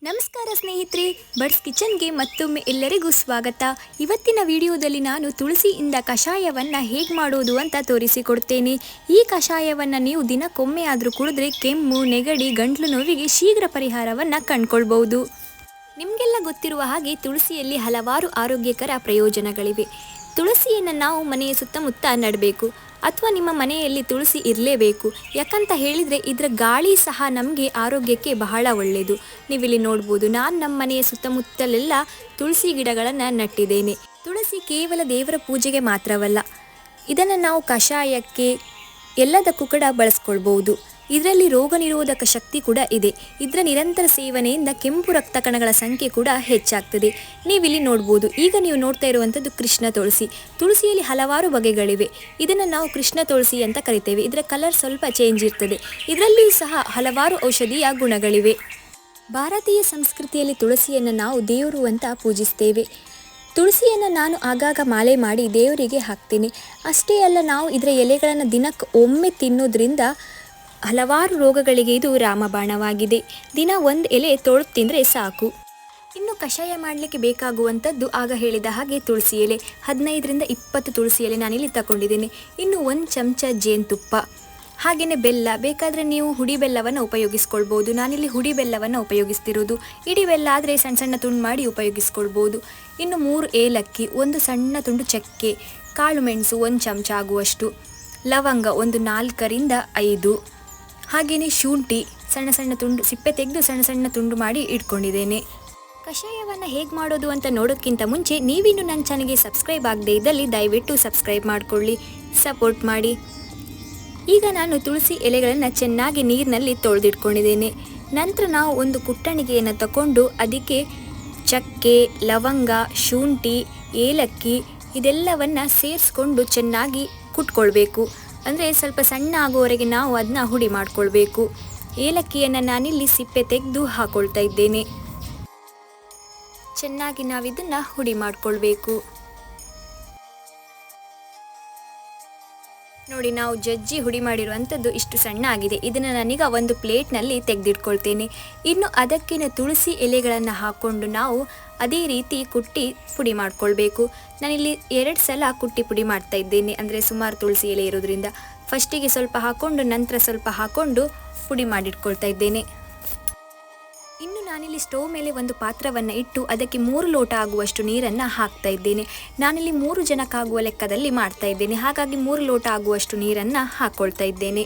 ನಮಸ್ಕಾರ ಸ್ನೇಹಿತರೆ, ಬಡ್ಸ್ ಕಿಚನ್ಗೆ ಮತ್ತೊಮ್ಮೆ ಎಲ್ಲರಿಗೂ ಸ್ವಾಗತ. ಇವತ್ತಿನ ವಿಡಿಯೋದಲ್ಲಿ ನಾನು ತುಳಸಿಯಿಂದ ಕಷಾಯವನ್ನು ಹೇಗೆ ಮಾಡೋದು ಅಂತ ತೋರಿಸಿಕೊಡ್ತೇನೆ. ಈ ಕಷಾಯವನ್ನು ನೀವು ದಿನಕ್ಕೊಮ್ಮೆ ಆದರೂ ಕುಡಿದ್ರೆ ಕೆಮ್ಮು, ನೆಗಡಿ, ಗಂಟ್ಲು ನೋವಿಗೆ ಶೀಘ್ರ ಪರಿಹಾರವನ್ನು ಕಂಡುಕೊಳ್ಬಹುದು. ನಿಮಗೆಲ್ಲ ಗೊತ್ತಿರುವ ಹಾಗೆ ತುಳಸಿಯಲ್ಲಿ ಹಲವಾರು ಆರೋಗ್ಯಕರ ಪ್ರಯೋಜನಗಳಿವೆ. ತುಳಸಿಯನ್ನು ನಾವು ಮನೆಯ ಸುತ್ತಮುತ್ತ ನೆಡಬೇಕು ಅಥವಾ ನಿಮ್ಮ ಮನೆಯಲ್ಲಿ ತುಳಸಿ ಇರಲೇಬೇಕು. ಯಾಕಂತ ಹೇಳಿದರೆ ಇದರ ಗಾಳಿ ಸಹ ನಮಗೆ ಆರೋಗ್ಯಕ್ಕೆ ಬಹಳ ಒಳ್ಳೆಯದು. ನೀವಿಲ್ಲಿ ನೋಡ್ಬೋದು, ನಾನು ನಮ್ಮ ಮನೆಯ ಸುತ್ತಮುತ್ತಲೆಲ್ಲ ತುಳಸಿ ಗಿಡಗಳನ್ನು ನೆಟ್ಟಿದ್ದೇನೆ. ತುಳಸಿ ಕೇವಲ ದೇವರ ಪೂಜೆಗೆ ಮಾತ್ರವಲ್ಲ, ಇದನ್ನು ನಾವು ಕಷಾಯಕ್ಕೆ ಎಲ್ಲದಕ್ಕೂ ಕೂಡ ಬಳಸ್ಕೊಳ್ಬೋದು. ಇದರಲ್ಲಿ ರೋಗ ನಿರೋಧಕ ಶಕ್ತಿ ಕೂಡ ಇದೆ. ಇದರ ನಿರಂತರ ಸೇವನೆಯಿಂದ ಕೆಂಪು ರಕ್ತ ಕಣಗಳ ಸಂಖ್ಯೆ ಕೂಡ ಹೆಚ್ಚಾಗ್ತದೆ. ನೀವಿಲ್ಲಿ ನೋಡ್ಬೋದು, ಈಗ ನೀವು ನೋಡ್ತಾ ಇರುವಂಥದ್ದು ಕೃಷ್ಣ ತುಳಸಿ. ತುಳಸಿಯಲ್ಲಿ ಹಲವಾರು ಬಗೆಗಳಿವೆ. ಇದನ್ನು ನಾವು ಕೃಷ್ಣ ತುಳಸಿ ಅಂತ ಕರಿತೇವೆ. ಇದರ ಕಲರ್ ಸ್ವಲ್ಪ ಚೇಂಜ್ ಇರ್ತದೆ. ಇದರಲ್ಲಿಯೂ ಸಹ ಹಲವಾರು ಔಷಧೀಯ ಗುಣಗಳಿವೆ. ಭಾರತೀಯ ಸಂಸ್ಕೃತಿಯಲ್ಲಿ ತುಳಸಿಯನ್ನು ನಾವು ದೇವರು ಅಂತ ಪೂಜಿಸ್ತೇವೆ. ತುಳಸಿಯನ್ನು ನಾನು ಆಗಾಗ ಮಾಲೆ ಮಾಡಿ ದೇವರಿಗೆ ಹಾಕ್ತೀನಿ. ಅಷ್ಟೇ ಅಲ್ಲ, ನಾವು ಇದರ ಎಲೆಗಳನ್ನು ದಿನಕ್ಕೆ ಒಮ್ಮೆ ತಿನ್ನೋದ್ರಿಂದ ಹಲವಾರು ರೋಗಗಳಿಗೆ ಇದು ರಾಮಬಾಣವಾಗಿದೆ. ದಿನ ಒಂದು ಎಲೆ ತೊಳೆದು ತಿಂದರೆ ಸಾಕು. ಇನ್ನು ಕಷಾಯ ಮಾಡಲಿಕ್ಕೆ ಬೇಕಾಗುವಂಥದ್ದು ಆಗ ಹೇಳಿದ ಹಾಗೆ ತುಳಸಿ ಎಲೆ 15ರಿಂದ 20 ತುಳಸಿ ಎಲೆ ನಾನಿಲ್ಲಿ ತಗೊಂಡಿದ್ದೇನೆ. ಇನ್ನು 1 ಚಮಚ ಜೇನುತುಪ್ಪ, ಹಾಗೆಯೇ ಬೆಲ್ಲ. ಬೇಕಾದರೆ ನೀವು ಹುಡಿ ಬೆಲ್ಲವನ್ನು ಉಪಯೋಗಿಸ್ಕೊಳ್ಬೋದು. ನಾನಿಲ್ಲಿ ಹುಡಿ ಬೆಲ್ಲವನ್ನು ಉಪಯೋಗಿಸ್ತಿರೋದು. ಇಡೀ ಬೆಲ್ಲ ಆದರೆ ಸಣ್ಣ ಸಣ್ಣ ತುಂಡು ಮಾಡಿ ಉಪಯೋಗಿಸ್ಕೊಳ್ಬೋದು. ಇನ್ನು 3 ಏಲಕ್ಕಿ, 1 ಸಣ್ಣ ತುಂಡು ಚಕ್ಕೆ, ಕಾಳು ಮೆಣಸು 1 ಚಮಚ ಆಗುವಷ್ಟು, ಲವಂಗ ಒಂದು 4ರಿಂದ 5, ಹಾಗೆಯೇ ಶುಂಠಿ ಸಣ್ಣ ಸಣ್ಣ ತುಂಡು ಸಿಪ್ಪೆ ತೆಗೆದು ಸಣ್ಣ ಸಣ್ಣ ತುಂಡು ಮಾಡಿ ಇಟ್ಕೊಂಡಿದ್ದೇನೆ. ಕಷಾಯವನ್ನು ಹೇಗೆ ಮಾಡೋದು ಅಂತ ನೋಡೋಕ್ಕಿಂತ ಮುಂಚೆ ನೀವಿನ್ನು ನನ್ನ ಚಾನಲ್ಗೆ ಸಬ್ಸ್ಕ್ರೈಬ್ ಆಗದೇ ಇದ್ದಲ್ಲಿ ದಯವಿಟ್ಟು ಸಬ್ಸ್ಕ್ರೈಬ್ ಮಾಡಿಕೊಳ್ಳಿ, ಸಪೋರ್ಟ್ ಮಾಡಿ. ಈಗ ನಾನು ತುಳಸಿ ಎಲೆಗಳನ್ನು ಚೆನ್ನಾಗಿ ನೀರಿನಲ್ಲಿ ತೊಳೆದಿಟ್ಕೊಂಡಿದ್ದೇನೆ. ನಂತರ ನಾವು ಒಂದು ಕುಟ್ಟಣಿಗೆಯನ್ನು ತಗೊಂಡು ಅದಕ್ಕೆ ಚಕ್ಕೆ, ಲವಂಗ, ಶುಂಠಿ, ಏಲಕ್ಕಿ ಇದೆಲ್ಲವನ್ನು ಸೇರಿಸ್ಕೊಂಡು ಚೆನ್ನಾಗಿ ಕುಟ್ಕೊಳ್ಬೇಕು. ಅಂದರೆ ಸ್ವಲ್ಪ ಸಣ್ಣ ಆಗುವವರೆಗೆ ನಾವು ಅದನ್ನ ಹುಡಿ ಮಾಡಿಕೊಳ್ಬೇಕು. ಏಲಕ್ಕಿಯನ್ನು ನಾನಿಲ್ಲಿ ಸಿಪ್ಪೆ ತೆಗೆದು ಹಾಕೊಳ್ತಾ ಇದ್ದೇನೆ. ಚೆನ್ನಾಗಿ ನಾವಿದನ್ನು ಹುಡಿ ಮಾಡಿಕೊಳ್ಬೇಕು. ನೋಡಿ, ನಾವು ಜಜ್ಜಿ ಹುಡಿ ಮಾಡಿರುವಂಥದ್ದು ಇಷ್ಟು ಸಣ್ಣ ಆಗಿದೆ. ಇದನ್ನು ನಾನೀಗ ಒಂದು ಪ್ಲೇಟ್ನಲ್ಲಿ ತೆಗೆದಿಟ್ಕೊಳ್ತೇನೆ. ಇನ್ನು ಅದಕ್ಕೆ ತುಳಸಿ ಎಲೆಗಳನ್ನು ಹಾಕ್ಕೊಂಡು ನಾವು ಅದೇ ರೀತಿ ಕುಟ್ಟಿ ಪುಡಿ ಮಾಡಿಕೊಳ್ಬೇಕು. ನಾನಿಲ್ಲಿ 2 ಸಲ ಕುಟ್ಟಿ ಪುಡಿ ಮಾಡ್ತಾ ಇದ್ದೇನೆ. ಅಂದರೆ ಸುಮಾರು ತುಳಸಿ ಎಲೆ ಇರೋದ್ರಿಂದ ಫಸ್ಟಿಗೆ ಸ್ವಲ್ಪ ಹಾಕ್ಕೊಂಡು ನಂತರ ಸ್ವಲ್ಪ ಹಾಕ್ಕೊಂಡು ಪುಡಿ ಮಾಡಿಟ್ಕೊಳ್ತಾ ಇದ್ದೇನೆ. ಇನ್ನು ನಾನಿಲ್ಲಿ ಸ್ಟವ್ ಮೇಲೆ ಒಂದು ಪಾತ್ರವನ್ನು ಇಟ್ಟು ಅದಕ್ಕೆ 3 ಲೋಟ ಆಗುವಷ್ಟು ನೀರನ್ನು ಹಾಕ್ತಾ ಇದ್ದೇನೆ. ನಾನಿಲ್ಲಿ 3 ಜನಕ್ಕಾಗುವ ಲೆಕ್ಕದಲ್ಲಿ ಮಾಡ್ತಾ ಇದ್ದೇನೆ. ಹಾಗಾಗಿ 3 ಲೋಟ ಆಗುವಷ್ಟು ನೀರನ್ನು ಹಾಕ್ಕೊಳ್ತಾ ಇದ್ದೇನೆ.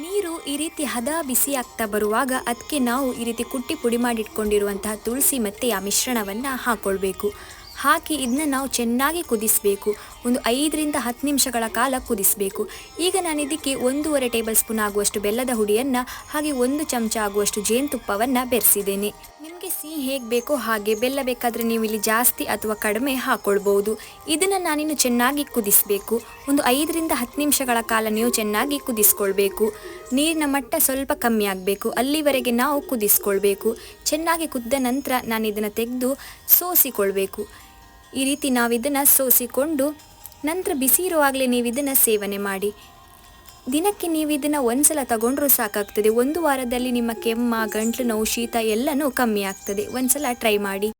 ನೀರು ಈ ರೀತಿ ಹದ ಬಿಸಿ ಆಗ್ತಾ ಬರುವಾಗ ಅದಕ್ಕೆ ನಾವು ಈ ರೀತಿ ಕುಟ್ಟಿ ಪುಡಿ ಮಾಡಿಟ್ಕೊಂಡಿರುವಂತಹ ತುಳಸಿ ಮತ್ತು ಆ ಮಿಶ್ರಣವನ್ನು ಹಾಕ್ಕೊಳ್ಬೇಕು. ಹಾಕಿ ಇದನ್ನ ನಾವು ಚೆನ್ನಾಗಿ ಕುದಿಸಬೇಕು. ಒಂದು 5ರಿಂದ 10 ನಿಮಿಷಗಳ ಕಾಲ ಕುದಿಸಬೇಕು. ಈಗ ನಾನು ಇದಕ್ಕೆ 1.5 ಟೇಬಲ್ ಸ್ಪೂನ್ ಆಗುವಷ್ಟು ಬೆಲ್ಲದ ಹುಡಿಯನ್ನು ಹಾಗೆ 1 ಚಮಚ ಆಗುವಷ್ಟು ಜೇನುತುಪ್ಪವನ್ನು ಬೆರೆಸಿದ್ದೇನೆ. ನಿಮಗೆ ಸಿಹಿ ಹೇಗೆ ಬೇಕೋ ಹಾಗೆ, ಬೆಲ್ಲ ಬೇಕಾದರೆ ನೀವು ಇಲ್ಲಿ ಜಾಸ್ತಿ ಅಥವಾ ಕಡಿಮೆ ಹಾಕ್ಕೊಳ್ಬೋದು. ಇದನ್ನು ನಾನಿನ್ನು ಚೆನ್ನಾಗಿ ಕುದಿಸಬೇಕು. ಒಂದು 5ರಿಂದ 10 ನಿಮಿಷಗಳ ಕಾಲ ನೀವು ಚೆನ್ನಾಗಿ ಕುದಿಸ್ಕೊಳ್ಬೇಕು. ನೀರಿನ ಮಟ್ಟ ಸ್ವಲ್ಪ ಕಮ್ಮಿ ಆಗಬೇಕು, ಅಲ್ಲಿವರೆಗೆ ನಾವು ಕುದಿಸ್ಕೊಳ್ಬೇಕು. ಚೆನ್ನಾಗಿ ಕುದ್ದ ನಂತರ ನಾನು ಇದನ್ನು ತೆಗೆದು ಸೋಸಿಕೊಳ್ಬೇಕು. ಈ ರೀತಿ ನಾವಿದನ್ನು ಸೋಸಿಕೊಂಡು ನಂತರ ಬಿಸಿ ಇರುವಾಗಲೇ ನೀವು ಇದನ್ನು ಸೇವನೆ ಮಾಡಿ. ದಿನಕ್ಕೆ ನೀವು ಇದನ್ನು 1 ಸಲ ತಗೊಂಡ್ರೂ ಸಾಕಾಗ್ತದೆ. 1 ವಾರದಲ್ಲಿ ನಿಮ್ಮ ಕೆಮ್ಮ, ಗಂಟ್ಲು ನೋವು, ಶೀತ ಎಲ್ಲನೂ ಕಮ್ಮಿ ಆಗ್ತದೆ. 1 ಸಲ ಟ್ರೈ ಮಾಡಿ.